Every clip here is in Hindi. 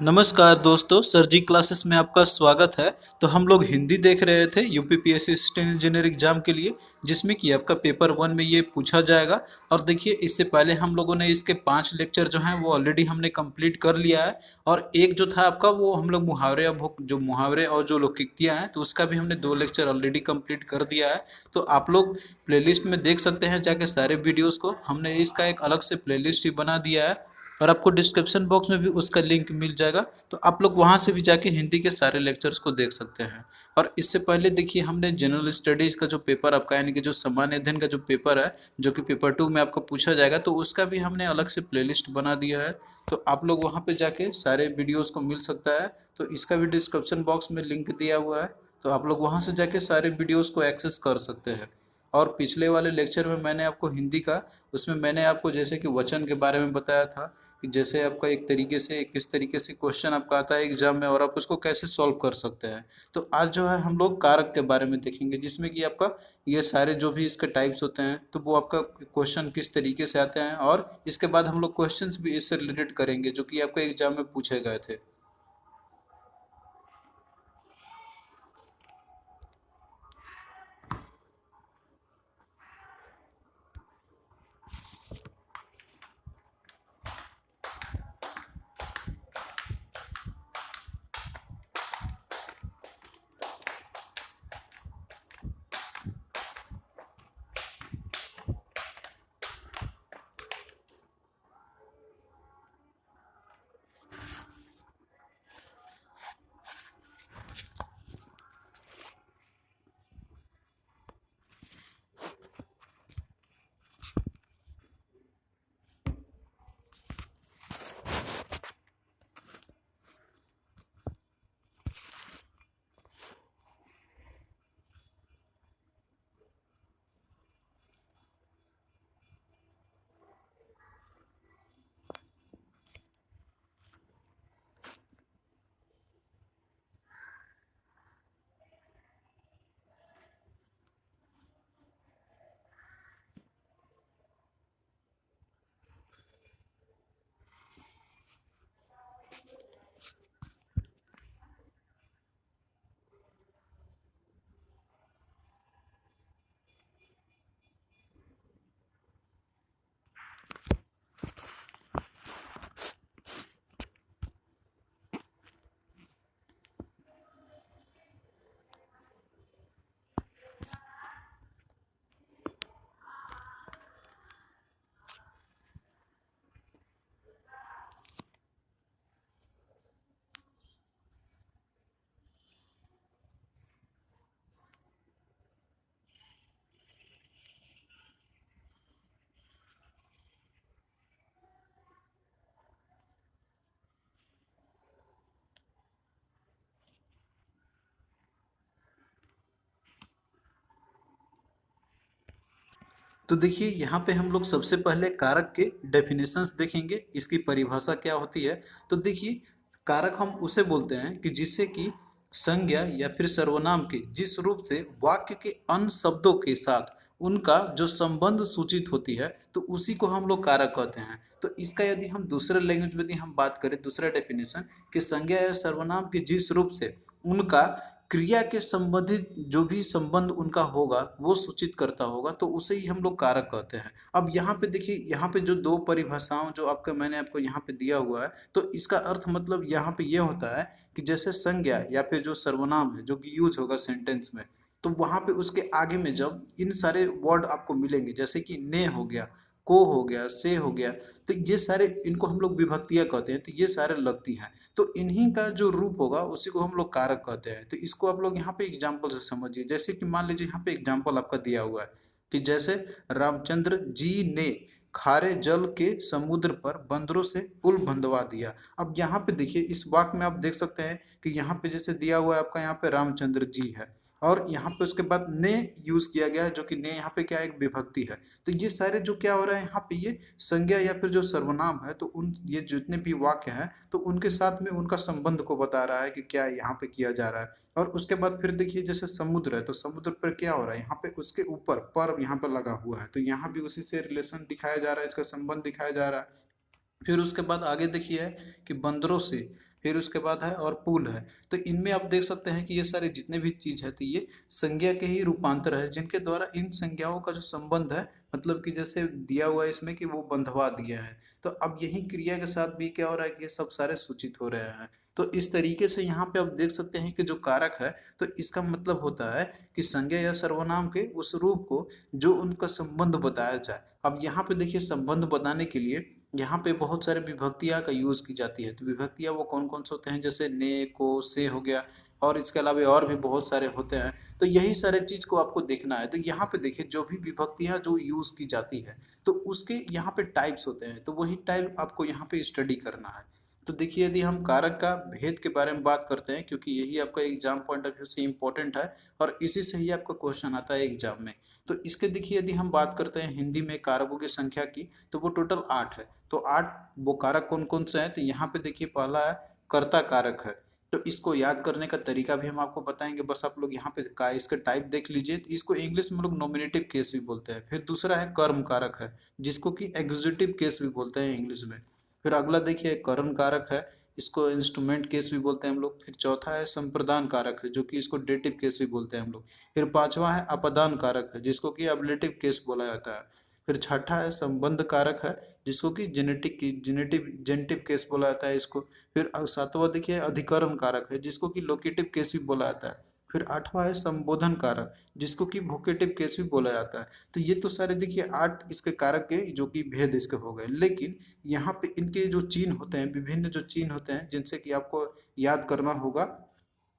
नमस्कार दोस्तों, सर जी क्लासेस में आपका स्वागत है। तो हम लोग हिंदी देख रहे थे यूपीपीएससी असिस्टेंट इंजीनियर एग्जाम के लिए, जिसमें कि आपका पेपर 1 में ये पूछा जाएगा। और देखिए, इससे पहले हम लोगों ने इसके 5 लेक्चर जो हैं वो ऑलरेडी हमने कंप्लीट कर लिया है। और एक जो था आपका, वो हम लोग मुहावरे जो मुहावरे और जो लोकोक्तियाँ हैं, तो उसका भी हमने 2 लेक्चर ऑलरेडी कंप्लीट कर दिया है। तो आप लोग प्लेलिस्ट में देख सकते हैं जाके सारे वीडियोज़ को। हमने इसका एक अलग से प्लेलिस्ट ही बना दिया है और आपको डिस्क्रिप्शन बॉक्स में भी उसका लिंक मिल जाएगा। तो आप लोग वहाँ से भी जाके हिंदी के सारे लेक्चर्स को देख सकते हैं। और इससे पहले देखिए, हमने जनरल स्टडीज़ का जो पेपर आपका, यानी कि जो सामान्य अध्ययन का जो पेपर है, जो कि पेपर 2 में आपका पूछा जाएगा, तो उसका भी हमने अलग से प्लेलिस्ट बना दिया है। तो आप लोग वहाँ पे जाके सारे वीडियोज़ को मिल सकता है। तो इसका भी डिस्क्रिप्शन बॉक्स में लिंक दिया हुआ है। तो आप लोग वहाँ से जाके सारे वीडियोज़ को एक्सेस कर सकते हैं। और पिछले वाले लेक्चर में मैंने आपको हिंदी का, उसमें मैंने आपको जैसे कि वचन के बारे में बताया था, कि जैसे आपका एक तरीके से किस तरीके से क्वेश्चन आपका आता है एग्जाम में और आप उसको कैसे सॉल्व कर सकते हैं। तो आज जो है हम लोग कारक के बारे में देखेंगे, जिसमें कि आपका ये सारे जो भी इसके टाइप्स होते हैं, तो वो आपका क्वेश्चन किस तरीके से आते हैं। और इसके बाद हम लोग क्वेश्चंस भी इससे रिलेटेड करेंगे, जो कि आपके एग्जाम में पूछे गए थे। तो देखिए, यहाँ पे हम लोग सबसे पहले कारक के डेफिनेशंस देखेंगे, इसकी परिभाषा क्या होती है। तो देखिए, कारक हम उसे बोलते हैं कि जिससे कि संज्ञा या फिर सर्वनाम के जिस रूप से वाक्य के अन्य शब्दों के साथ उनका जो संबंध सूचित होती है, तो उसी को हम लोग कारक कहते हैं। तो इसका यदि हम दूसरे लैंग्वेज में यदि हम बात करें, दूसरा डेफिनेशन, कि संज्ञा या सर्वनाम के जिस रूप से उनका क्रिया के संबंधित जो भी संबंध उनका होगा वो सूचित करता होगा, तो उसे ही हम लोग कारक कहते हैं। अब यहाँ पे देखिए, यहाँ पे जो दो परिभाषाओं जो आपका मैंने आपको यहाँ पे दिया हुआ है, तो इसका अर्थ मतलब यहाँ पे ये होता है कि जैसे संज्ञा या फिर जो सर्वनाम है जो कि यूज होगा सेंटेंस में, तो वहां पे उसके आगे में जब इन सारे वर्ड आपको मिलेंगे, जैसे कि ने हो गया, को हो गया, से हो गया, तो ये सारे, इनको हम लोग विभक्तियां कहते हैं, तो ये सारे लगती हैं। तो इन्हीं का जो रूप होगा उसी को हम लोग कारक कहते हैं। तो इसको आप लोग यहाँ पे एग्जाम्पल से समझिए। जैसे कि मान लीजिए यहाँ पे एग्जाम्पल आपका दिया हुआ है कि जैसे रामचंद्र जी ने खारे जल के समुद्र पर बंदरों से पुल बंधवा दिया। अब यहाँ पे देखिए, इस वाक्य में आप देख सकते हैं कि यहाँ पे जैसे दिया हुआ है आपका, यहाँ पे रामचंद्र जी है और यहाँ पे उसके बाद ने यूज किया गया है, जो कि ने यहाँ पे क्या है, एक विभक्ति है। तो ये सारे जो क्या हो रहा है यहाँ पे, ये संज्ञा या फिर जो सर्वनाम है, तो उन ये जितने भी वाक्य हैं, तो उनके साथ में उनका संबंध को बता रहा है कि क्या यहाँ पे किया जा रहा है। और उसके बाद फिर देखिए, जैसे समुद्र है, तो समुद्र पर क्या हो रहा है, यहाँ पे उसके ऊपर पर यहाँ पे लगा हुआ है, तो यहाँ भी उसी से रिलेशन दिखाया जा रहा है, इसका संबंध दिखाया जा रहा है। फिर उसके बाद आगे देखिए कि बंदरों से, फिर उसके बाद है और पुल है। तो इनमें आप देख सकते हैं कि ये सारे जितने भी चीज है तो ये संज्ञा के ही रूपांतर है, जिनके द्वारा इन संज्ञाओं का जो संबंध है, मतलब कि जैसे दिया हुआ है इसमें कि वो बंधवा दिया है, तो अब यही क्रिया के साथ भी क्या हो रहा है कि ये सब सारे सूचित हो रहे हैं। तो इस तरीके से यहाँ पे आप देख सकते हैं कि जो कारक है, तो इसका मतलब होता है कि संज्ञा या सर्वनाम के उस रूप को जो उनका संबंध बताया जाए। अब यहाँ पे देखिए संबंध बताने के लिए यहाँ पे बहुत सारे विभक्तियाँ का यूज की जाती है। तो विभक्तियाँ वो कौन कौन से होते हैं, जैसे ने, को, से हो गया, और इसके अलावा और भी बहुत सारे होते हैं। तो यही सारे चीज को आपको देखना है। तो यहाँ पे देखिए जो भी विभक्तियाँ जो यूज की जाती है, तो उसके यहाँ पे टाइप्स होते हैं, तो वही टाइप आपको यहाँ पे स्टडी करना है। तो देखिए यदि हम कारक का भेद के बारे में बात करते हैं, क्योंकि यही आपका एग्जाम पॉइंट ऑफ व्यू से इम्पोर्टेंट है और इसी से ही आपका क्वेश्चन आता है एग्जाम में। तो इसके देखिए यदि हम बात करते हैं हिंदी में कारकों की संख्या की, तो वो टोटल 8 है। तो 8 वो कारक कौन कौन से हैं, तो यहाँ पे देखिए पहला है कर्ता कारक है। तो इसको याद करने का तरीका भी हम आपको बताएंगे, बस आप लोग यहाँ पे का इसका टाइप देख लीजिए। तो इसको इंग्लिश में लोग नॉमिनेटिव केस भी बोलते हैं। फिर दूसरा है कर्म कारक है, जिसको कि एग्जीक्यूटिव केस भी बोलते हैं इंग्लिश में। फिर अगला देखिए करण कारक है, इसको इंस्ट्रूमेंट केस भी बोलते हैं हम लोग। फिर चौथा है संप्रदान कारक है, जो कि इसको डेटिव केस भी बोलते हैं हम लोग। फिर पांचवा है अपदान कारक है, जिसको कि अबलेटिव केस बोला जाता है। फिर छठा है संबंध कारक है, जिसको कि जेनेटिव केस बोला जाता है इसको। फिर सातवां देखिए अधिकरण कारक है, जिसको कि लोकेटिव केस भी बोला जाता है। फिर आठवां है संबोधन कारक, जिसको कि वोकेटिव केस भी बोला जाता है। तो ये तो सारे देखिए 8 इसके कारक के जो कि भेद इसके हो गए। लेकिन यहाँ पे इनके जो चिन्ह होते हैं, विभिन्न जो चिन्ह होते हैं जिनसे कि आपको याद करना होगा,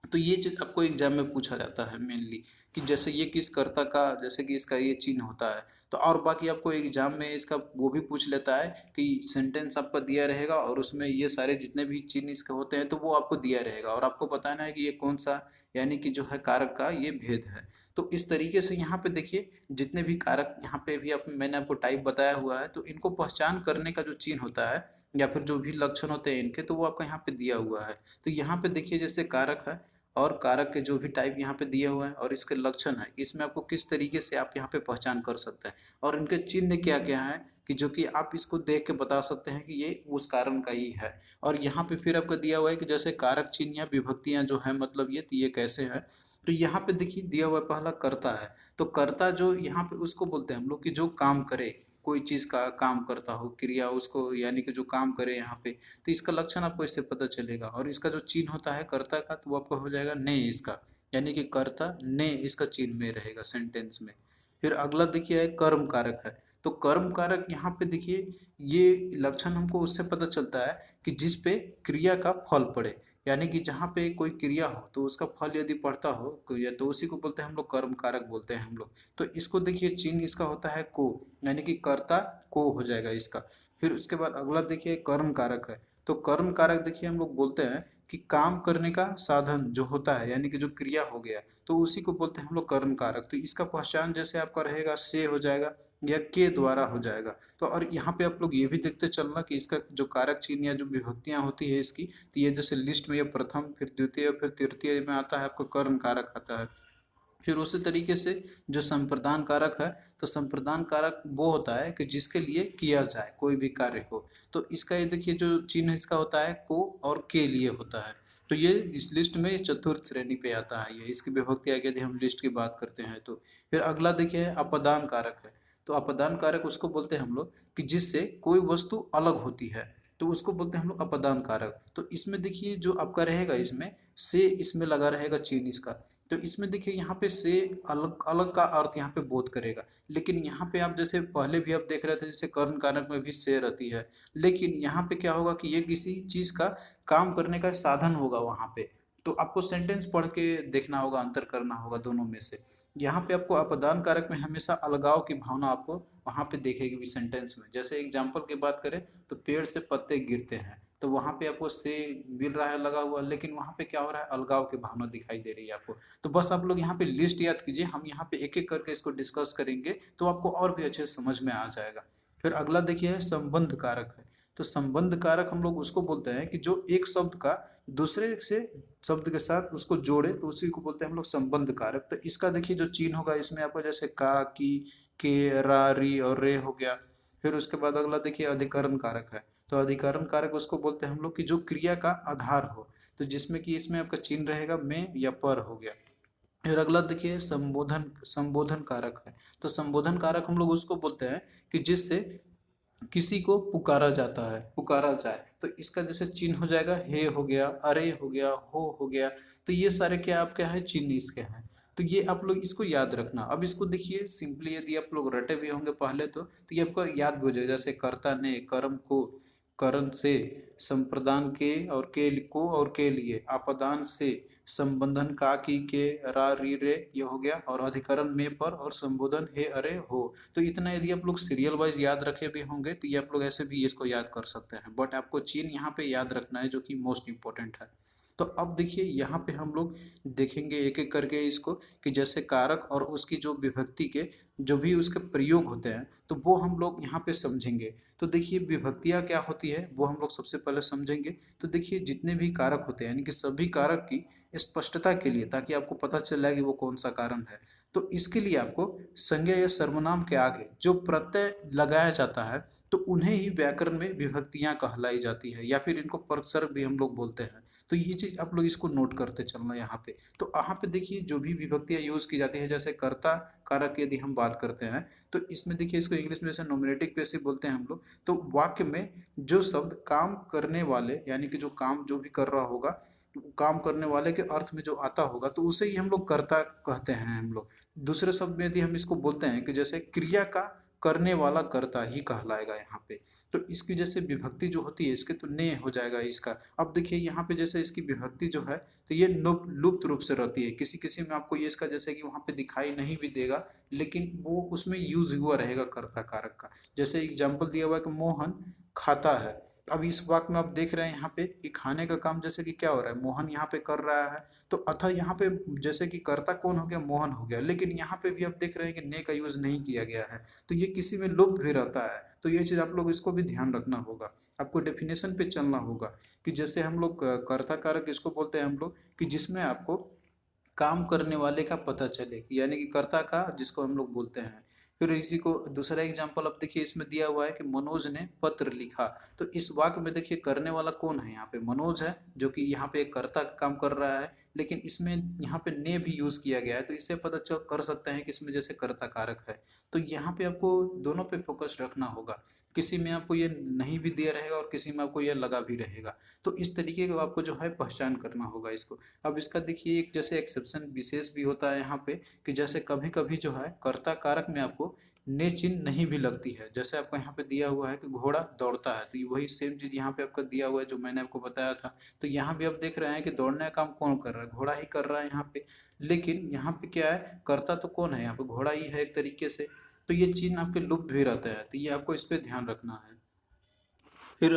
तो ये चीज आपको एग्जाम में पूछा जाता है मेनली, कि जैसे ये किस कर्ता का, जैसे कि इसका ये चिन्ह होता है। तो और बाकी आपको एग्जाम में इसका वो भी पूछ लेता है कि सेंटेंस आपका दिया रहेगा और उसमें ये सारे जितने भी चिन्ह इसके होते हैं तो वो आपको दिया रहेगा और आपको बताना है कि ये कौन सा, यानी कि जो है कारक का ये भेद है। तो इस तरीके से यहाँ पे देखिए जितने भी कारक यहाँ पे भी मैंने आपको टाइप बताया हुआ है, तो इनको पहचान करने का जो चिन्ह होता है या फिर जो भी लक्षण होते हैं इनके, तो वो आपका यहाँ पे दिया हुआ है। तो यहाँ पे देखिए जैसे कारक है और कारक के जो भी टाइप यहाँ पे दिए हुए हैं और इसके लक्षण है, इसमें आपको किस तरीके से आप यहाँ पे पहचान कर सकते हैं और इनके चिन्ह क्या क्या है, कि जो कि आप इसको देख के बता सकते हैं कि ये उस कारण का ही है। और यहाँ पे फिर आपको दिया हुआ है कि जैसे कारक चिन्ह या विभक्तियां जो है, मतलब ये कैसे है। तो यहाँ पे देखिए दिया हुआ है पहला कर्ता है। तो कर्ता जो यहाँ पे उसको बोलते हैं हम लोग कि जो काम करे, कोई चीज का काम करता हो क्रिया उसको, यानी कि जो काम करे यहाँ पे। तो इसका लक्षण आपको इससे पता चलेगा। और इसका जो चिन्ह होता है कर्ता का, तो वो आपको हो जाएगा ने इसका, यानी कि कर्ता ने इसका चिन्ह में रहेगा सेंटेंस में। फिर अगला देखिए है कर्म कारक है। तो कर्म कारक यहाँ पे देखिए ये लक्षण हमको उससे पता चलता है कि जिस पे क्रिया का फल पड़े, यानी कि जहाँ पे कोई क्रिया हो तो उसका फल यदि पड़ता हो क्रिया, तो उसी को बोलते हैं हम लोग कर्म कारक बोलते हैं हम लोग। तो इसको देखिए चिन्ह इसका होता है को, यानी कि कर्ता को हो जाएगा इसका। फिर उसके बाद अगला देखिए कर्म कारक है। तो कर्म कारक देखिए हम लोग बोलते हैं कि काम करने का साधन जो होता है, यानी कि जो क्रिया हो गया, तो उसी को बोलते हैं हम लोग कर्म कारक। तो इसका पहचान जैसे आपका रहेगा से हो जाएगा या के द्वारा हो जाएगा। तो और यहाँ पे आप लोग ये भी देखते चलना कि इसका जो कारक चिन्ह या जो विभक्तियां होती है इसकी, तो ये जैसे लिस्ट में ये प्रथम, फिर द्वितीय, फिर तृतीय में आता है आपका कर्म कारक आता है। फिर उसी तरीके से जो संप्रदान कारक है, तो संप्रदान कारक वो होता है कि जिसके लिए किया जाए कोई भी कार्य हो। तो इसका ये देखिए जो चिन्ह इसका होता है को और के लिए होता है। तो ये इस लिस्ट में चतुर्थ श्रेणी पे आता है, ये इसकी विभक्ति आगे यदि हम लिस्ट की बात करते हैं तो। फिर अगला देखिए अपदान कारक है। तो अपदान कारक उसको बोलते हैं हम लोग कि जिससे कोई वस्तु अलग होती है, तो उसको बोलते हैं हम लोग अपदान कारक। तो इसमें देखिए जो आपका रहेगा इसमें से, इसमें लगा रहेगा चिन्ह इसका। तो इसमें देखिए यहाँ पे से अलग अलग का अर्थ यहाँ पे बोध करेगा। लेकिन यहाँ पे आप जैसे पहले भी आप देख रहे थे जैसे कर्ण कारक में भी से रहती है, लेकिन यहाँ पे क्या होगा कि ये किसी चीज का काम करने का साधन होगा वहां पे। तो आपको सेंटेंस पढ़ के देखना होगा, अंतर करना होगा दोनों में से। यहाँ पे आपको अपदान कारक में हमेशा अलगाव की भावना आपको वहां पे देखेगी भी सेंटेंस में। जैसे एग्जाम्पल की बात करें तो पेड़ से पत्ते गिरते हैं, तो वहां पे आपको से मिल रहा है लगा हुआ, लेकिन वहां पे क्या हो रहा है, अलगाव की भावना दिखाई दे रही है आपको। तो बस आप लोग यहाँ पे लिस्ट याद कीजिए, हम यहाँ पे एक एक करके इसको डिस्कस करेंगे तो आपको और भी अच्छे से समझ में आ जाएगा। फिर अगला देखिए है संबंध कारक है। तो संबंध कारक हम लोग उसको बोलते हैं कि जो एक शब्द का दूसरे से शब्द के साथ उसको जोड़े, तो उसी को बोलते हैं हम लोग संबंध कारक। तो इसका देखिए जो चिन्ह होगा इसमें आपको जैसे का, की, के, रा, री और रे हो गया। फिर उसके बाद अगला देखिए अधिकरण कारक है। तो अधिकरण कारक उसको बोलते हैं हम लोग कि जो क्रिया का आधार हो, तो जिसमें कि इसमें आपका चिन्ह रहेगा में या पर हो गया। फिर अगला देखिए संबोधन संबोधन कारक है। तो संबोधन कारक हम लोग उसको बोलते हैं कि जिससे किसी को पुकारा जाता है, पुकारा जाए, तो इसका जैसे चिन्ह हो जाएगा हे हो गया, अरे हो गया, हो गया। तो ये सारे क्या आपके है चिन्ह इसके हैं। तो ये आप लोग इसको याद रखना। अब इसको देखिए सिंपली यदि आप लोग रटे भी होंगे पहले तो ये आपको याद भी हो जाएगा। जैसे कर्ता ने कर्म को करण से, संप्रदान के और के को और के लिए, आपादान से, संबंधन का की के रा री रे ये हो गया, और अधिकरण में पर, और संबोधन हे अरे हो। तो इतना यदि आप लोग सीरियल वाइज याद रखे भी होंगे तो ये आप लोग ऐसे भी इसको याद कर सकते हैं, बट आपको चिन्ह यहाँ पे याद रखना है जो कि मोस्ट इंपॉर्टेंट है। तो अब देखिए यहाँ पे हम लोग देखेंगे एक एक करके इसको कि जैसे कारक और उसकी जो विभक्ति के जो भी उसके प्रयोग होते हैं तो वो हम लोग यहाँ पे समझेंगे। तो देखिए विभक्तियाँ क्या होती है वो हम लोग सबसे पहले समझेंगे। तो देखिए जितने भी कारक होते हैं यानी कि सभी कारक की स्पष्टता के लिए, ताकि आपको पता चल जाए कि वो कौन सा कारण है, तो इसके लिए आपको संज्ञा या सर्वनाम के आगे जो प्रत्यय लगाया जाता है तो उन्हें ही व्याकरण में विभक्तियां कहलाई जाती है, या फिर इनको परसर्ग भी हम लोग बोलते हैं। तो ये चीज आप लोग इसको नोट करते चलना यहाँ पे। तो यहाँ पे देखिए जो भी विभक्तियां यूज की जाती है, जैसे कर्ता कारक यदि हम बात करते हैं तो इसमें देखिए इसको इंग्लिश में जैसे नोमिनेटिव पेसिव बोलते हैं हम लोग। तो वाक्य में जो शब्द काम करने वाले यानी कि जो काम जो भी कर रहा होगा, काम करने वाले के अर्थ में जो आता होगा तो उसे ही हम लोग कर्ता कहते हैं हम लोग। दूसरे शब्द में यदि हम इसको बोलते हैं कि जैसे क्रिया का करने वाला कर्ता ही कहलाएगा यहाँ पे। तो इसकी जैसे विभक्ति जो होती है इसके तो ने हो जाएगा इसका। अब देखिए यहाँ पे जैसे इसकी विभक्ति जो है तो ये लुप्त रूप से रहती है, किसी किसी में आपको ये इसका जैसे कि वहाँ पे दिखाई नहीं भी देगा, लेकिन वो उसमें यूज हुआ रहेगा कर्ता कारक का। जैसे एग्जाम्पल दिया हुआ है कि मोहन खाता है। अब इस वाक्य में आप देख रहे हैं यहाँ पे कि खाने का काम जैसे कि क्या हो रहा है, मोहन यहाँ पे कर रहा है। तो अतः यहाँ पे जैसे कि कर्ता कौन हो गया, मोहन हो गया, लेकिन यहाँ पे भी आप देख रहे हैं कि ने का यूज नहीं किया गया है। तो ये किसी में लुप्त भी रहता है। तो ये चीज आप लोग इसको भी ध्यान रखना होगा, आपको डेफिनेशन पे चलना होगा कि जैसे हम लोग कर्ता कारक इसको बोलते हैं हम लोग कि जिसमें आपको काम करने वाले का पता चले, यानी कि कर्ता का जिसको हम लोग बोलते हैं। फिर इसी को दूसरा एग्जांपल अब देखिए इसमें दिया हुआ है कि मनोज ने पत्र लिखा। तो इस वाक्य में देखिए करने वाला कौन है, यहाँ पे मनोज है जो कि यहाँ पे एक कर्ता का काम कर रहा है, लेकिन इसमें यहाँ पे ने भी यूज किया गया है। तो इससे पता चल कर सकते हैं कि इसमें जैसे कर्ता कारक है। तो यहाँ पे आपको दोनों पे फोकस रखना होगा, किसी में आपको ये नहीं भी दिया रहेगा और किसी में आपको ये लगा भी रहेगा। तो इस तरीके को आपको जो है पहचान करना होगा इसको। अब इसका देखिए एक जैसे एक्सेप्शन विशेष भी होता है यहाँ पे कि जैसे कभी कभी जो है कर्ता कारक में आपको ने चिन्ह नहीं भी लगती है। जैसे आपको यहाँ पे दिया हुआ है कि घोड़ा दौड़ता है, तो ये वही सेम चीज यहाँ पे आपका दिया हुआ है जो मैंने आपको बताया था। तो यहाँ भी आप देख रहे हैं कि दौड़ने का काम कौन कर रहा है, घोड़ा ही कर रहा है यहाँ पे। लेकिन यहाँ पे क्या है, कर्ता तो कौन है यहाँ पे, घोड़ा ही है एक तरीके से। तो ये चिन्ह आपके लुप्त भी रहता है, तो ये आपको इस पे ध्यान रखना है। फिर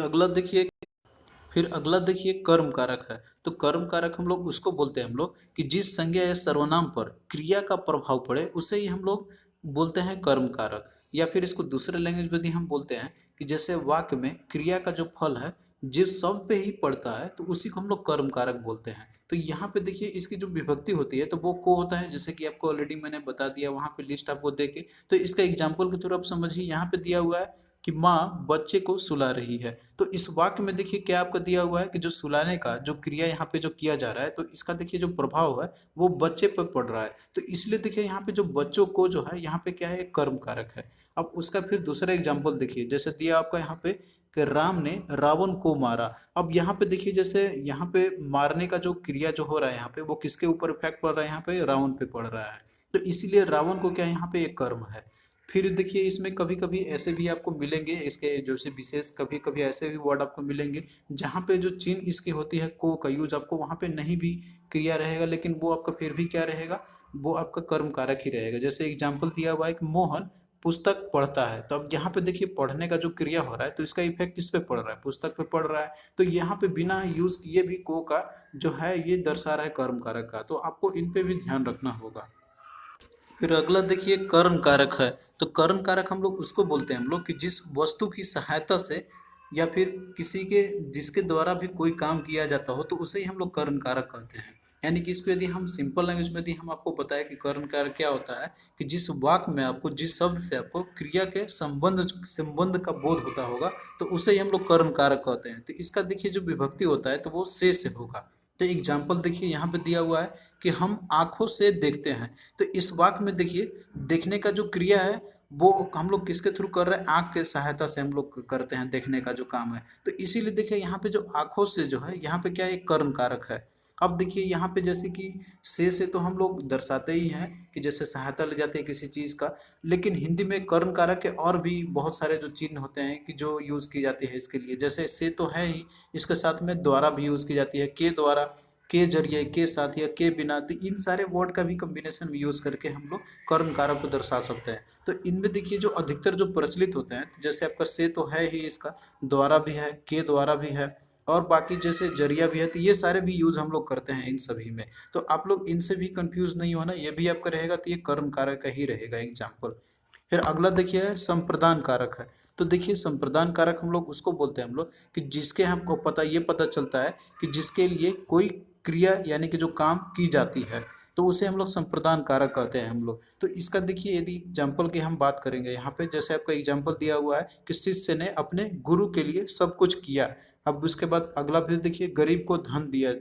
अगला देखिए, कर्म कारक है। तो कर्म कारक हम लोग उसको बोलते हैं हम लोग कि जिस संज्ञा या सर्वनाम पर क्रिया का प्रभाव पड़े उसे ही हम लोग बोलते हैं कर्म कारक। या फिर इसको दूसरे लैंग्वेज में भी हम बोलते हैं कि जैसे वाक्य में क्रिया का जो फल है जिस शब्द पे ही पड़ता है तो उसी को हम लोग कर्म कारक बोलते हैं। तो यहाँ पे देखिए इसकी जो विभक्ति होती है तो वो को होता है, जैसे कि आपको ऑलरेडी मैंने बता दिया वहां पे लिस्ट आपको देके। तो इसका एग्जाम्पल के थ्रू आप समझिए, यहाँ पे दिया हुआ है कि माँ बच्चे को सुला रही है। तो इस वाक्य में देखिए क्या आपका दिया हुआ है कि जो सुलाने का जो क्रिया यहाँ पे जो किया जा रहा है तो इसका देखिए जो प्रभाव है वो बच्चे पर पड़ रहा है। तो इसलिए देखिए यहाँ पे जो बच्चों को जो है यहाँ पे क्या है, कर्म कारक है। अब उसका फिर दूसरा एग्जाम्पल देखिए, जैसे दिया आपका यहाँ पे कि राम ने रावण को मारा। अब यहाँ पे देखिए जैसे यहाँ पे मारने का जो क्रिया जो हो रहा है यहाँ पे वो किसके ऊपर इफेक्ट पड़ रहा है, यहाँ पे रावण पे पड़ रहा है। तो इसीलिए रावण को क्या यहाँ पे एक कर्म है। फिर देखिए इसमें कभी कभी ऐसे भी आपको मिलेंगे इसके जैसे विशेष, कभी कभी ऐसे भी वर्ड आपको मिलेंगे जहाँ पे जो चिन्ह इसकी होती है को का यूज आपको वहाँ पे नहीं भी क्रिया रहेगा, लेकिन वो आपका फिर भी क्या रहेगा, वो आपका कर्म कारक ही रहेगा। जैसे एग्जाम्पल दिया हुआ है कि मोहन पुस्तक पढ़ता है। तो अब यहाँ पे देखिए पढ़ने का जो क्रिया हो रहा है तो इसका इफेक्ट किस पे पड़ रहा है, पुस्तक पे पड़ रहा है। तो यहाँ पे बिना यूज किए भी को का जो है ये दर्शा रहा है कर्म कारक का। तो आपको इन पे भी ध्यान रखना होगा। फिर अगला देखिए कर्म कारक है। तो कर्म कारक हम लोग उसको बोलते हैं हम लोग कि जिस वस्तु की सहायता से या फिर किसी के जिसके द्वारा भी कोई काम किया जाता हो तो उसे ही हम लोग कर्म कारक कहते हैं। यानी कि इसको यदि हम सिंपल लैंग्वेज में यदि हम आपको बताएं कि कर्ण कारक क्या होता है, कि जिस वाक्य में आपको, जिस शब्द से आपको क्रिया के संबंध संबंध का बोध होता होगा, तो उसे ही हम लोग कर्ण कारक कहते हैं। तो इसका देखिए जो विभक्ति होता है तो वो से होगा। तो एग्जाम्पल देखिए यहाँ पे दिया हुआ है कि हम आंखों से देखते हैं। तो इस वाक्य में देखिए देखने का जो क्रिया है वो हम लोग किसके थ्रू कर रहे हैं, आंख के सहायता से हम लोग करते हैं देखने का जो काम है। तो इसीलिए देखिए यहाँ पे जो आंखों से जो है, यहाँ पे क्या है, एक कर्म कारक है। अब देखिए यहाँ पे जैसे कि से तो हम लोग दर्शाते ही हैं कि जैसे सहायता ले जाते हैं किसी चीज का, लेकिन हिंदी में कर्म कारक के और भी बहुत सारे जो चिन्ह होते हैं कि जो यूज की जाती है इसके लिए। जैसे से तो है ही, इसके साथ में द्वारा भी यूज की जाती है, के द्वारा, के जरिए, के साथ या के बिना। तो इन सारे वर्ड का भी कॉम्बिनेशन यूज करके हम लोग कर्म कारक को दर्शा सकते हैं। तो इनमें देखिए जो अधिकतर जो प्रचलित होते हैं, तो जैसे आपका से तो है ही, इसका द्वारा भी है, के द्वारा भी है, और बाकी जैसे जरिया भी है। तो ये सारे भी यूज हम लोग करते हैं इन सभी में। तो आप लोग इनसे भी कंफ्यूज नहीं होना, ये भी आपका रहेगा तो ये कर्म कारक का ही रहेगा एग्जाम्पल। फिर अगला देखिए है संप्रदान कारक है। तो देखिए संप्रदान कारक हम लोग उसको बोलते हैं हम लोग कि जिसके हमको पता चलता है कि जिसके लिए कोई क्रिया यानी कि जो काम की जाती है, तो उसे हम लोग संप्रदान कारक कहते हैं हम लोग। तो इसका देखिए यदि एग्जाम्पल की हम बात करेंगे यहाँ पे, जैसे आपका एग्जाम्पल दिया हुआ है कि शिष्य ने अपने गुरु के लिए सब कुछ किया। अब उसके बाद अगला भी देखिए गरीब को धन दिया,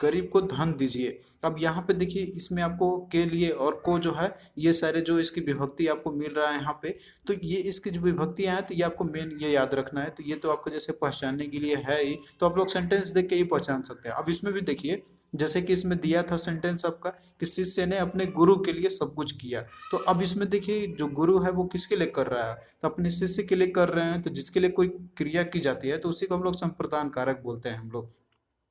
गरीब को धन दीजिए। अब यहाँ पे देखिए इसमें आपको के लिए और को जो है, ये सारे जो इसकी विभक्ति आपको मिल रहा है यहाँ पे। तो ये इसकी जो विभक्तियां हैं तो ये आपको मेन ये याद रखना है। तो ये तो आपको जैसे पहचानने के लिए है ही, तो आप लोग सेंटेंस देख के ही पहचान सकते हैं। अब इसमें भी देखिए जैसे कि इसमें दिया था सेंटेंस आपका कि शिष्य ने अपने गुरु के लिए सब कुछ किया। तो अब इसमें देखिए जो गुरु है वो किसके लिए कर रहा है, तो अपने शिष्य के लिए कर रहे हैं। तो जिसके लिए कोई क्रिया की जाती है तो उसी को हम लोग संप्रदान कारक बोलते हैं हम लोग।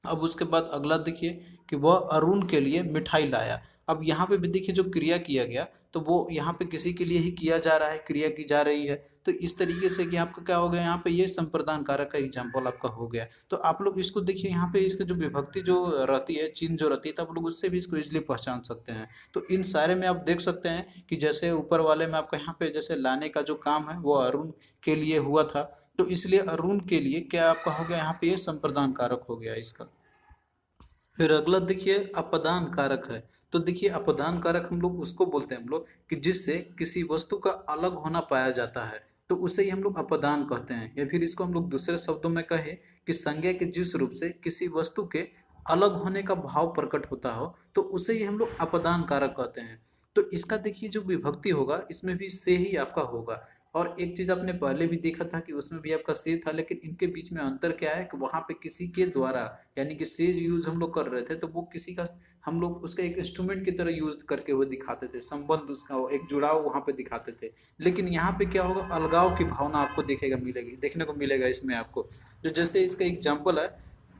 अब उसके बाद अगला देखिए कि वह अरुण के लिए मिठाई लाया। अब यहाँ पे भी देखिए जो क्रिया किया गया तो वो यहाँ पे किसी के लिए ही किया जा रहा है, क्रिया की जा रही है। तो इस तरीके से कि आपका क्या हो गया यहाँ पे, ये संप्रदान कारक का एग्जाम्पल आपका हो गया। तो आप लोग इसको देखिए यहाँ पे इसका जो विभक्ति जो रहती है, चिन्ह जो रहती है, तो आप लोग उससे भी इसको इजिली पहचान सकते हैं। तो इन सारे में आप देख सकते हैं कि जैसे ऊपर वाले में आपका यहाँ पे जैसे लाने का जो काम है वो अरुण के लिए हुआ था, तो इसलिए अरुण के लिए क्या आपका हो गया यहाँ पे, ये संप्रदान कारक हो गया इसका। फिर अगला देखिए अपदान कारक है। तो देखिए अपदान कारक हम लोग उसको बोलते हैं हम लोग कि जिससे किसी वस्तु का अलग होना पाया जाता है, तो उसे ही हम लोग अपदान कहते हैं। या फिर इसको हम लोग दूसरे शब्दों में कहें कि संज्ञा के जिस रूप से किसी वस्तु के अलग होने का भाव प्रकट होता हो, तो उसे ही हम लोग अपदान कारक कहते हैं। तो इसका देखिए जो विभक्ति होगा इसमें भी से ही आपका होगा। और एक चीज आपने पहले भी देखा था कि उसमें भी आपका से था, लेकिन इनके बीच में अंतर क्या है कि वहां पे किसी के द्वारा यानी कि से यूज हम लोग कर रहे थे, तो वो किसी का हम लोग उसका एक इंस्ट्रूमेंट की तरह यूज करके वो दिखाते थे, संबंध उसका एक जुड़ाव वहां पे दिखाते थे। लेकिन यहाँ पे क्या होगा, अलगाव की भावना आपको देखेगा मिलेगी, देखने को मिलेगा इसमें आपको। जो जैसे इसका एग्जाम्पल है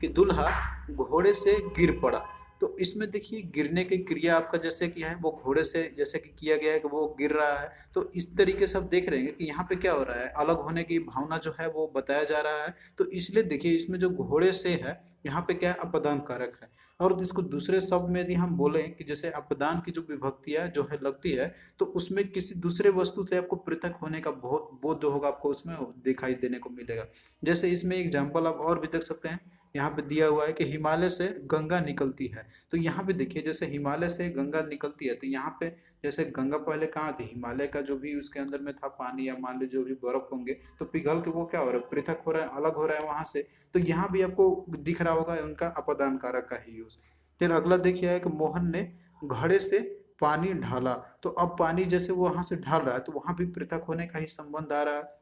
कि दुल्हा घोड़े से गिर पड़ा। तो इसमें देखिए गिरने की क्रिया आपका जैसे कि है वो घोड़े से जैसे कि किया गया है कि वो गिर रहा है। तो इस तरीके से आप देख रहे हैं कि यहाँ पे क्या हो रहा है, अलग होने की भावना जो है वो बताया जा रहा है। तो इसलिए देखिए इसमें जो घोड़े से है यहाँ पे क्या है, अपदान कारक है। और इसको दूसरे शब्द में यदि हम बोले कि जैसे अपदान की जो विभक्तियां जो है लगती है, तो उसमें किसी दूसरे वस्तु से आपको पृथक होने का बहुत बोध जो होगा आपको उसमें दिखाई देने को मिलेगा। जैसे इसमें एग्जाम्पल आप और भी देख सकते हैं, यहाँ पे दिया हुआ है कि हिमालय से गंगा निकलती है। तो यहाँ पे देखिए जैसे हिमालय से गंगा निकलती है, तो यहाँ पे जैसे गंगा पहले कहाँ थी, हिमालय का जो भी उसके अंदर में था पानी या मान लीजिए जो भी बर्फ होंगे, तो पिघल के वो क्या हो रहा है, पृथक हो रहा है, अलग हो रहा है वहां से। तो यहाँ भी आपको दिख रहा होगा उनका अपदान कारक का ही यूज। फिर अगला देखिए है कि मोहन ने घड़े से पानी ढाला। तो अब पानी जैसे वो वहां से ढाल रहा है तो वहां भी पृथक होने का ही संबंध आ रहा है।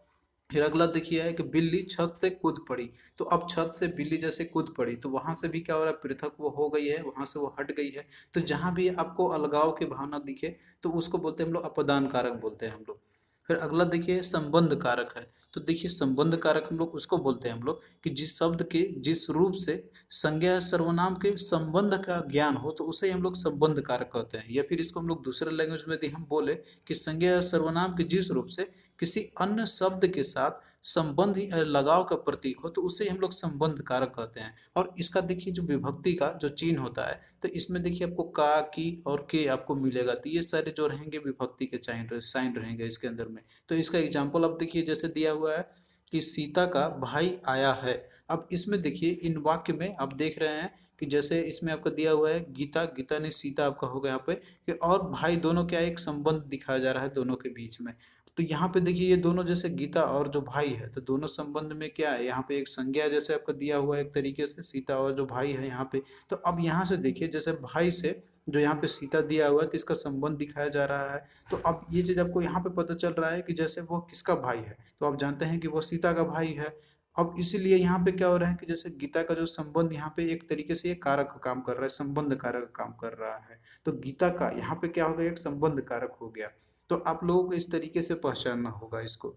फिर अगला देखिए है कि बिल्ली छत से कूद पड़ी। तो अब छत से बिल्ली जैसे कूद पड़ी तो वहां से भी क्या हो रहा है, पृथक वो हो गई है, वहां से वो हट गई है। तो जहां भी आपको अलगाव की भावना दिखे तो उसको बोलते हैं हम लोग अपदान कारक बोलते हैं हम लोग। फिर अगला देखिए संबंध कारक है। तो देखिए संबंध कारक हम लोग उसको बोलते हैं हम लोग कि जिस शब्द के जिस रूप से संज्ञा या सर्वनाम के संबंध का ज्ञान हो तो उसे हम लोग संबंध कारक कहते हैं। या फिर इसको हम लोग दूसरे लैंग्वेज में यदि हम बोले कि संज्ञा या सर्वनाम के जिस रूप से किसी अन्य शब्द के साथ संबंध लगाव का प्रतीक हो तो उसे हम लोग संबंध कारक कहते हैं। और इसका देखिए जो विभक्ति का जो चिन्ह होता है, तो इसमें देखिए आपको का, की और के आपको मिलेगा। तो ये सारे जो रहेंगे विभक्ति के साइन साइन रहेंगे इसके अंदर में। तो इसका एग्जाम्पल आप देखिए जैसे दिया हुआ है कि सीता का भाई आया है। अब इसमें देखिए इन वाक्य में आप देख रहे हैं कि जैसे इसमें आपका दिया हुआ है गीता, गीता ने सीता आपका होगा यहाँ पे कि और भाई दोनों क्या एक संबंध दिखाया जा रहा है दोनों के बीच में। तो यहाँ पे देखिए ये दोनों जैसे गीता और जो भाई है तो दोनों संबंध में क्या है, यहाँ पे एक संज्ञा जैसे आपका दिया हुआ है एक तरीके से सीता और जो भाई है यहाँ पे। तो अब यहाँ से देखिए जैसे भाई से जो यहाँ पे सीता दिया हुआ है तो इसका संबंध दिखाया जा रहा है। तो अब ये चीज आपको यहाँ पे पता चल रहा है कि जैसे वो किसका भाई है, तो आप जानते हैं कि वो सीता का भाई है। अब इसीलिए यहाँ पे क्या हो रहा है कि जैसे गीता का जो संबंध यहाँ पे एक तरीके से ये कारक का काम कर रहा है, संबंध कारक का काम कर रहा है। तो गीता का यहाँ पे क्या हो गया, एक संबंध कारक हो गया। तो आप लोगों को इस तरीके से पहचानना होगा इसको।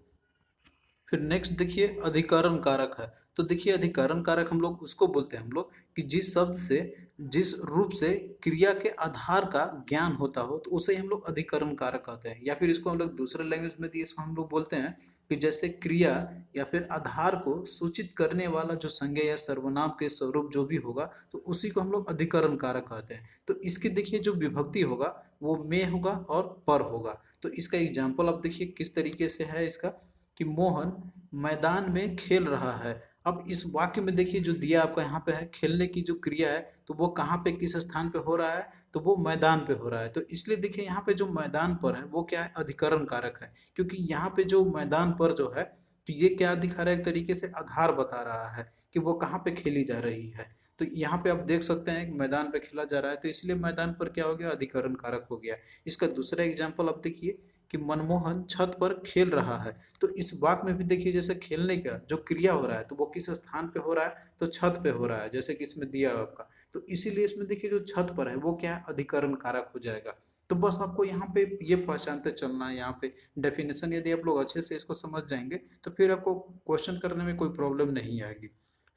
फिर नेक्स्ट देखिए अधिकरण कारक है। तो देखिए अधिकरण कारक हम लोग उसको बोलते हैं हम लोग कि जिस शब्द से जिस रूप से क्रिया के आधार का ज्ञान होता हो तो उसे हम लोग अधिकरण कारक कहते हैं। या फिर इसको हम लोग दूसरे लैंग्वेज में दिए इसको हम लोग बोलते हैं कि जैसे क्रिया या फिर आधार को सूचित करने वाला जो संज्ञा या सर्वनाम के स्वरूप जो भी होगा तो उसी को हम लोग अधिकरण कारक कहते हैं। तो इसकी देखिए जो विभक्ति होगा वो में होगा और पर होगा। तो इसका एग्जाम्पल आप देखिए किस तरीके से है इसका कि मोहन मैदान में खेल रहा है। अब इस वाक्य में देखिए जो दिया आपका यहाँ पे है खेलने की जो क्रिया है तो वो कहाँ पे किस स्थान पे हो रहा है, तो वो मैदान पे हो रहा है। तो इसलिए देखिए यहाँ पे जो मैदान पर है वो क्या है, अधिकरण कारक है। क्योंकि यहाँ पे जो मैदान पर जो है तो ये क्या दिखा रहा है, एक तरीके से आधार बता रहा है कि वो कहाँ पे खेली जा रही है। तो यहाँ पे आप देख सकते हैं मैदान पे खेला जा रहा है तो इसलिए मैदान पर क्या हो गया, अधिकरण कारक हो गया। इसका दूसरा एग्जाम्पल आप देखिए कि मनमोहन छत पर खेल रहा है। तो इस वाक्य में भी देखिए जैसे खेलने का जो क्रिया हो रहा है तो वो किस स्थान पे हो रहा है, तो छत पे हो रहा है जैसे कि इसमें दिया है आपका। तो इसीलिए इसमें देखिए जो छत पर है वो क्या है, अधिकरण कारक हो जाएगा। तो बस आपको यहाँ पे ये पहचानते चलना है। यहाँ पे डेफिनेशन यदि आप लोग अच्छे से इसको समझ जाएंगे तो फिर आपको क्वेश्चन करने में कोई प्रॉब्लम नहीं आएगी।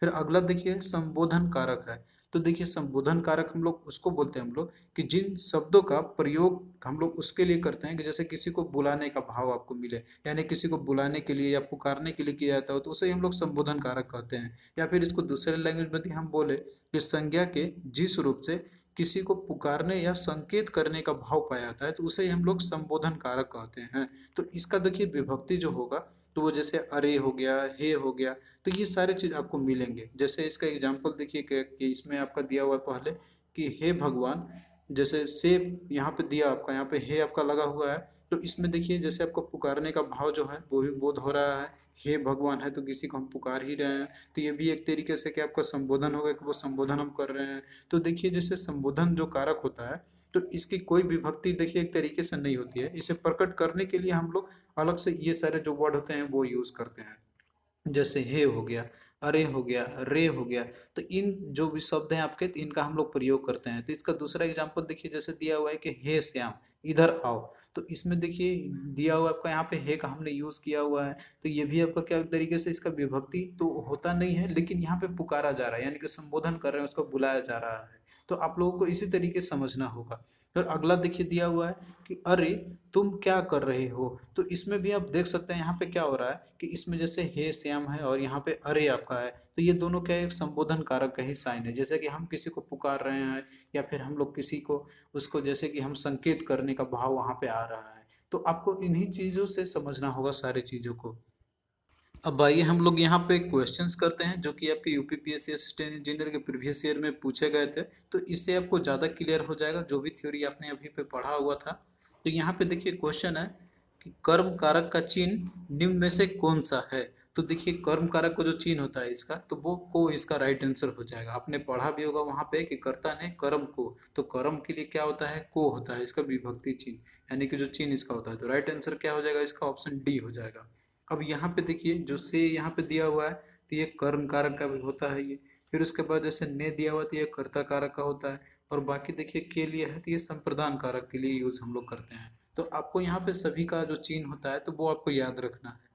फिर अगला देखिए संबोधन कारक है। तो देखिए संबोधन कारक हम लोग उसको बोलते हैं हम लोग कि जिन शब्दों का प्रयोग हम लोग उसके लिए करते हैं कि जैसे किसी को बुलाने का भाव आपको मिले, यानी किसी को बुलाने के लिए या पुकारने के लिए किया जाता हो तो उसे हम लोग संबोधन कारक कहते हैं। या फिर इसको दूसरे लैंग्वेज में भी हम बोले कि संज्ञा के जिस रूप से किसी को पुकारने या संकेत करने का भाव पाया जाता है तो उसे हम लोग संबोधन कारक कहते हैं। तो इसका देखिए विभक्ति जो होगा तो वो जैसे अरे हो गया, हे हो गया, तो ये सारे चीज आपको मिलेंगे। जैसे इसका एग्जाम्पल देखिए कि इसमें आपका दिया हुआ है पहले कि हे भगवान, जैसे से यहाँ पे दिया आपका, यहाँ पे हे आपका लगा हुआ है। तो इसमें देखिए जैसे आपको पुकारने का भाव जो है वो भी बोध हो रहा है, हे भगवान है तो किसी को हम पुकार ही रहे हैं। तो ये भी एक तरीके से कि आपका संबोधन होगा कि वो संबोधन हम कर रहे हैं। तो देखिए जैसे संबोधन जो कारक होता है तो इसकी कोई विभक्ति देखिए एक तरीके से नहीं होती है। इसे प्रकट करने के लिए हम लोग अलग से ये सारे जो वर्ड होते हैं वो यूज करते हैं। जैसे हे हो गया, अरे हो गया, रे हो गया। तो इन जो भी शब्द हैं आपके तो इनका हम लोग प्रयोग करते हैं। तो इसका दूसरा एग्जांपल देखिए जैसे दिया हुआ है कि हे श्याम इधर आओ। तो इसमें देखिए दिया हुआ आपका यहाँ पे हे का हमने यूज किया हुआ है। तो ये भी आपका क्या एक तरीके से इसका विभक्ति तो होता नहीं है लेकिन यहाँ पे पुकारा जा रहा है यानी कि संबोधन कर रहे हैं, उसको बुलाया जा रहा है। तो आप लोगों को इसी तरीके से समझना होगा। फिर अगला देखिए दिया हुआ है कि अरे तुम क्या कर रहे हो। तो इसमें भी आप देख सकते हैं यहाँ पे क्या हो रहा है कि इसमें जैसे हे श्याम है और यहाँ पे अरे आपका है। तो ये दोनों क्या है, एक संबोधन कारक का ही साइन है। जैसे कि हम किसी को पुकार रहे हैं या फिर हम लोग किसी को उसको जैसे कि हम संकेत करने का भाव वहां पे आ रहा है। तो आपको इन्हीं चीजों से समझना होगा सारी चीजों को। अब आइए हम लोग यहाँ पे क्वेश्चंस करते हैं जो कि आपके यूपीपीएससी असिस्टेंट इंजीनियर के प्रीवियस ईयर में पूछे गए थे। तो इससे आपको ज़्यादा क्लियर हो जाएगा जो भी थ्योरी आपने अभी पे पढ़ा हुआ था। तो यहाँ पे देखिए क्वेश्चन है कि कर्म कारक का चिन्ह निम्न में से कौन सा है। तो देखिए कर्म कारक का जो चिन्ह होता है इसका तो वो को इसका राइट आंसर हो जाएगा। आपने पढ़ा भी होगा वहाँ पे कि कर्ता ने कर्म को, तो कर्म के लिए क्या होता है, को होता है इसका विभक्ति चिन्ह, यानी कि जो चिन्ह इसका होता है। तो राइट आंसर क्या हो जाएगा इसका, ऑप्शन डी हो जाएगा। अब यहाँ पे देखिए जो से यहाँ पे दिया हुआ है तो ये कर्म कारक का भी होता है ये। फिर उसके बाद जैसे ने दिया हुआ तो ये कर्ता कारक का होता है। और बाकी देखिए के लिए है तो ये संप्रदान कारक के लिए यूज हम लोग करते हैं। तो आपको यहाँ पे सभी का जो चिन्ह होता है तो वो आपको याद रखना है।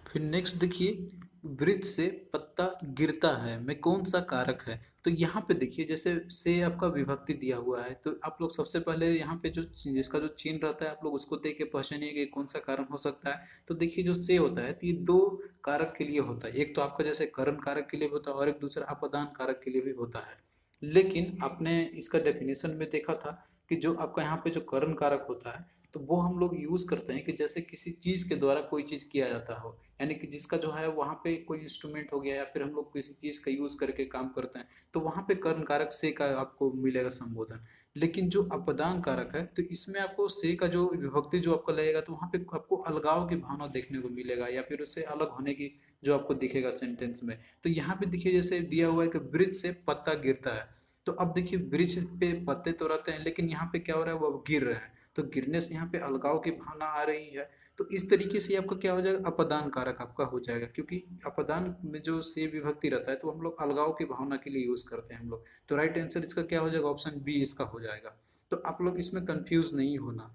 फिर नेक्स्ट देखिए वृक्ष से पत्ता गिरता है में कौन सा कारक है। तो यहाँ पे देखिए जैसे से आपका विभक्ति दिया हुआ है तो आप लोग सबसे पहले यहाँ पे जो जिसका जो चिन्ह रहता है आप लोग उसको देख के पहचानिए कि कौन सा कारण हो सकता है। तो देखिए जो से होता है तो ये दो कारक के लिए होता है, एक तो आपका जैसे करण कारक के लिए होता है और एक दूसरा अपदान कारक के लिए भी होता है। लेकिन आपने इसका डेफिनेशन में देखा था कि जो आपका यहाँ पे जो करण कारक होता है तो वो हम लोग यूज करते हैं कि जैसे किसी चीज के द्वारा कोई चीज किया जाता हो, यानी कि जिसका जो है वहां पे कोई इंस्ट्रूमेंट हो गया या फिर हम लोग किसी चीज का यूज करके काम करते हैं, तो वहां पे कर्म कारक से का आपको मिलेगा संबोधन। लेकिन जो अपदान कारक है तो इसमें आपको से का जो विभक्ति जो आपको लगेगा, तो वहां पे आपको अलगाव की भावना देखने को मिलेगा या फिर उससे अलग होने की जो आपको दिखेगा सेंटेंस में। तो यहाँ पे देखिए जैसे दिया हुआ है कि वृक्ष से पत्ता गिरता है, तो अब देखिए वृक्ष पे पत्ते तो रहते हैं लेकिन यहाँ पे क्या हो रहा है, वो अब गिर रहे हैं, तो गिरने से यहाँ पे अलगाव की भावना आ रही है। तो इस तरीके से आपका क्या हो जाएगा, अपदान कारक आपका हो जाएगा, क्योंकि अपदान में जो से विभक्ति रहता है तो हम लोग अलगाव की भावना के लिए यूज करते हैं हम लोग। तो राइट आंसर इसका क्या हो जाएगा, ऑप्शन बी इसका हो जाएगा। तो आप लोग इसमें कंफ्यूज नहीं होना।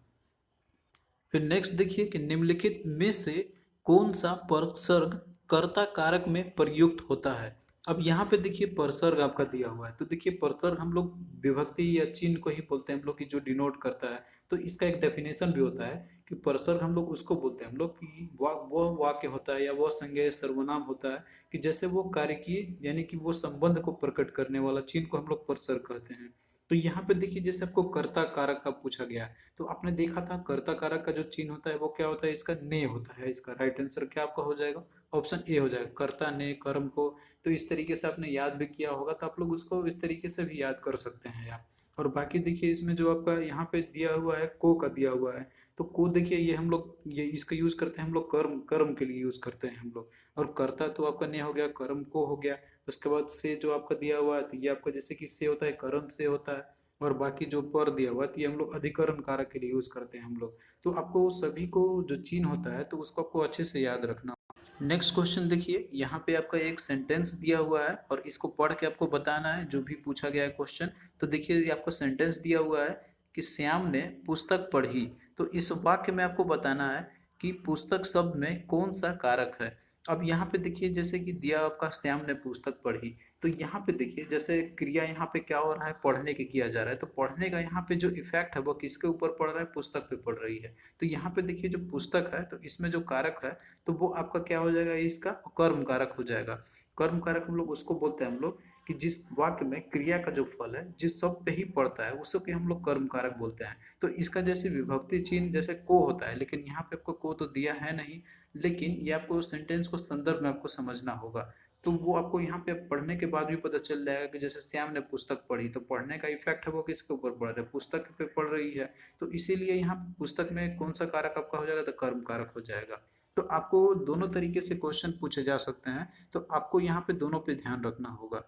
फिर नेक्स्ट देखिए कि निम्नलिखित में से कौन सा परसर्ग कर्ता कारक में प्रयुक्त होता है। अब यहाँ पे देखिए परसर्ग आपका दिया हुआ है, तो देखिए परसर्ग हम लोग विभक्ति या चिन्ह को ही बोलते हैं हम लोग, की जो डिनोट करता है। तो इसका एक डेफिनेशन भी होता है कि परसर्ग हम लोग उसको बोलते हैं हम लोग कि वो वाक्य होता है या वो संज्ञेय सर्वनाम होता है कि जैसे वो कार्य की यानी कि वो संबंध को प्रकट करने वाला चिन्ह को हम लोग परसर्ग कहते हैं। तो यहाँ पे देखिए जैसे आपको कर्ता कारक का पूछा गया है, तो आपने देखा था कर्ता कारक का जो चिन्ह होता है वो क्या होता है, इसका ने होता है। इसका राइट आंसर क्या आपका हो जाएगा, ऑप्शन ए हो जाएगा, कर्ता ने कर्म को। तो इस तरीके से आपने याद भी किया होगा, तो आप लोग उसको इस तरीके से भी याद कर सकते हैं यार। और बाकी देखिए इसमें जो आपका यहाँ पे दिया हुआ है को का दिया हुआ है, तो को देखिए ये हम लोग ये इसका यूज करते हैं हम लोग कर्म कर्म के लिए यूज करते हैं हम लोग। और कर्ता तो आपका ने हो गया, कर्म को हो गया। उसके बाद से जो आपका दिया हुआ है तो ये आपका जैसे कि से होता है, कर्म से होता है। और बाकी जो पर दिया हुआ है तो ये हम लोग अधिकरण कारक के लिए यूज करते हैं हम लोग। तो आपको सभी को जो चिन्ह होता है तो उसको आपको अच्छे से याद रखना। नेक्स्ट क्वेश्चन देखिए, यहाँ पे आपका एक सेंटेंस दिया हुआ है और इसको पढ़ के आपको बताना है जो भी पूछा गया है क्वेश्चन। तो देखिए ये आपका सेंटेंस दिया हुआ है कि श्याम ने पुस्तक पढ़ी। तो इस वाक्य में आपको बताना है कि पुस्तक शब्द में कौन सा कारक है। अब यहाँ पे देखिए जैसे कि दिया आपका श्याम ने पुस्तक पढ़ी, तो यहाँ पे देखिए जैसे क्रिया यहाँ पे क्या हो रहा है, पढ़ने के किया जा रहा है। तो पढ़ने का यहाँ पे जो इफेक्ट है वो किसके ऊपर पड़ रहा है, पुस्तक पे पड़ रही है। तो यहाँ पे देखिए जो पुस्तक है तो इसमें जो कारक है तो वो आपका क्या हो जाएगा, इसका कर्म कारक हो जाएगा। कर्म कारक हम लोग उसको बोलते हैं हम लोग कि जिस वाक्य में क्रिया का जो फल है जिस शब्द पे ही पड़ता है उसको कि हम लोग कर्म कारक बोलते हैं। तो इसका जैसे विभक्ति चिन्ह जैसे को होता है, लेकिन यहाँ पे आपको को तो दिया है नहीं, लेकिन ये आपको सेंटेंस को संदर्भ में आपको समझना होगा। तो वो आपको यहाँ पे पढ़ने के बाद भी पता चल जाएगा कि जैसे श्याम ने पुस्तक पढ़ी, तो पढ़ने का इफेक्ट है वो किसके ऊपर पड़ रहा है, पुस्तक पे पड़ रही है। तो इसीलिए यहाँ पुस्तक में कौन सा कारक आपका हो जाएगा, तो कर्म कारक हो जाएगा। तो आपको दोनों तरीके से क्वेश्चन पूछे जा सकते हैं, तो आपको यहाँ पे दोनों पे ध्यान रखना होगा।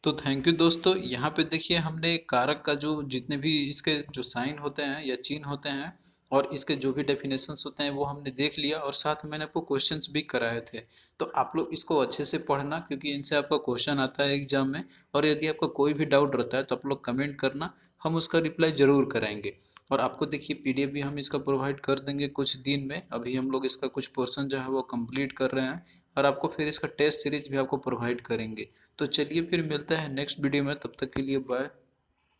तो थैंक यू दोस्तों, यहाँ पे देखिए हमने कारक का जो जितने भी इसके जो साइन होते हैं या चिन्ह होते हैं और इसके जो भी डेफिनेशंस होते हैं वो हमने देख लिया, और साथ में मैंने आपको क्वेश्चंस भी कराए थे। तो आप लोग इसको अच्छे से पढ़ना क्योंकि इनसे आपका क्वेश्चन आता है एग्जाम में। और यदि आपका कोई भी डाउट रहता है तो आप लोग कमेंट करना, हम उसका रिप्लाई जरूर कराएंगे। और आपको देखिए पीडीएफ भी हम इसका प्रोवाइड कर देंगे कुछ दिन में। अभी हम लोग इसका कुछ पोर्शन जो है वो कंप्लीट कर रहे हैं, और आपको फिर इसका टेस्ट सीरीज भी आपको प्रोवाइड करेंगे। तो चलिए फिर मिलते हैं नेक्स्ट वीडियो में, तब तक के लिए बाय।